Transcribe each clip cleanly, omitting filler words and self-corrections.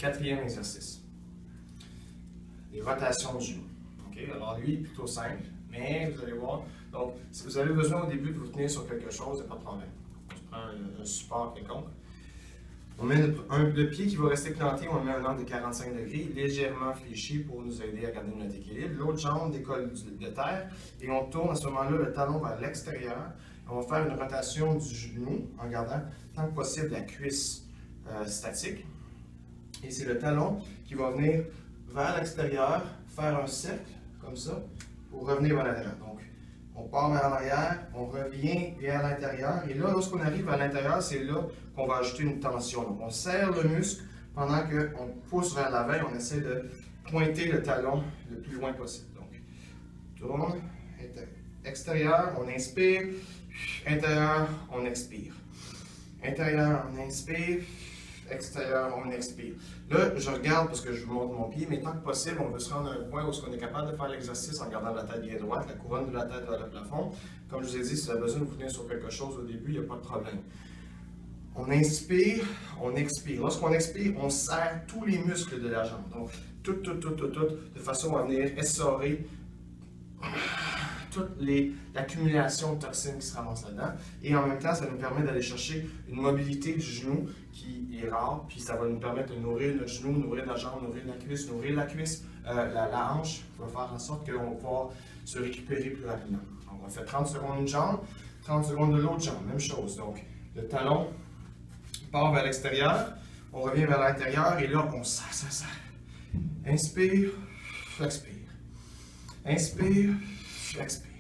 Quatrième exercice. Les rotations du genou. Okay? Alors lui, plutôt simple, mais vous allez voir. Donc, si vous avez besoin au début de vous tenir sur quelque chose, il n'y a pas de problème. On se prend un support quelconque. On met le pied qui va rester planté, on le met à un angle de 45 degrés, légèrement fléchi pour nous aider à garder notre équilibre. L'autre jambe décolle de terre et on tourne à ce moment-là le talon vers l'extérieur. On va faire une rotation du genou en gardant tant que possible la cuisse statique. Et c'est le talon qui va venir vers l'extérieur, faire un cercle comme ça pour revenir vers l'intérieur. Donc, on part vers l'arrière, on revient vers l'intérieur. Et là, lorsqu'on arrive à l'intérieur, c'est là qu'on va ajouter une tension. Donc, on serre le muscle pendant qu'on pousse vers l'avant et on essaie de pointer le talon le plus loin possible. Donc, tourne, extérieur, on inspire, intérieur, on expire. Intérieur, on inspire, extérieur, on expire. Là, je regarde parce que je vous montre mon pied, mais tant que possible, on veut se rendre à un point où on est capable de faire l'exercice en gardant la tête bien droite, la couronne de la tête vers le plafond. Comme je vous ai dit, si vous avez besoin de vous tenir sur quelque chose au début, il n'y a pas de problème. On inspire, on expire. Lorsqu'on expire, on serre tous les muscles de la jambe. Donc, tout, de façon à venir essorer toute l'accumulation de toxines qui se ramassent là-dedans. Et en même temps, ça nous permet d'aller chercher une mobilité du genou qui est rare, puis ça va nous permettre de nourrir notre genou, nourrir la jambe, nourrir la cuisse, la hanche, qui va faire en sorte qu'on va pouvoir se récupérer plus rapidement. Donc, on fait 30 secondes d'une jambe, 30 secondes de l'autre jambe, même chose. Donc, le talon part vers l'extérieur, on revient vers l'intérieur et là, on serre. Inspire, expire. Inspire, expire.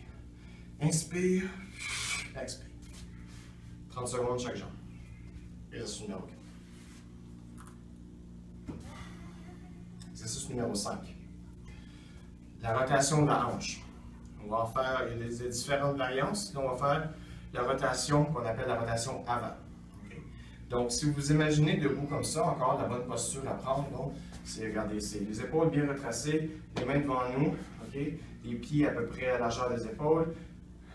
Inspire, expire. 30 secondes chaque jambe. Exercice numéro 4. Exercice numéro 5. La rotation de la hanche. On va en faire, il y a des différentes variantes. Là, on va faire la rotation qu'on appelle la rotation avant. Okay? Donc, si vous vous imaginez debout comme ça, encore la bonne posture à prendre, c'est, regardez, c'est les épaules bien retracées, les mains devant nous, okay? Les pieds à peu près à la largeur des épaules,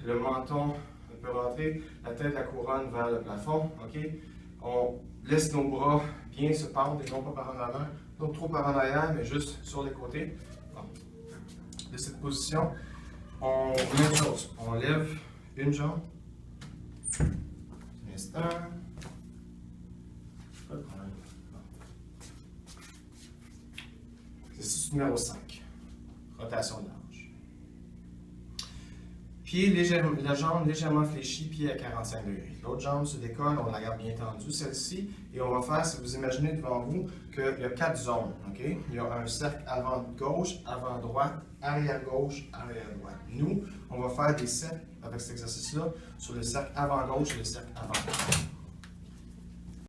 le menton un peu rentré, la tête de la couronne vers le plafond. Okay? On laisse nos bras bien se pendre et non pas par en avant, non trop par en arrière, mais juste sur les côtés. Bon. De cette position, même chose, on lève une jambe. Un instant. Pas de problème. Exercice numéro 5. Rotation de la hanche. Pied la jambe légèrement fléchie, pied à 45 degrés. L'autre jambe se décolle, on la garde bien tendue, celle-ci. Et on va faire, si vous imaginez devant vous, qu'il y a 4 zones. Okay? Il y a un cercle avant gauche, avant droite, arrière gauche, arrière droite. Nous, on va faire des cercles avec cet exercice-là sur le cercle avant gauche et le cercle avant droite.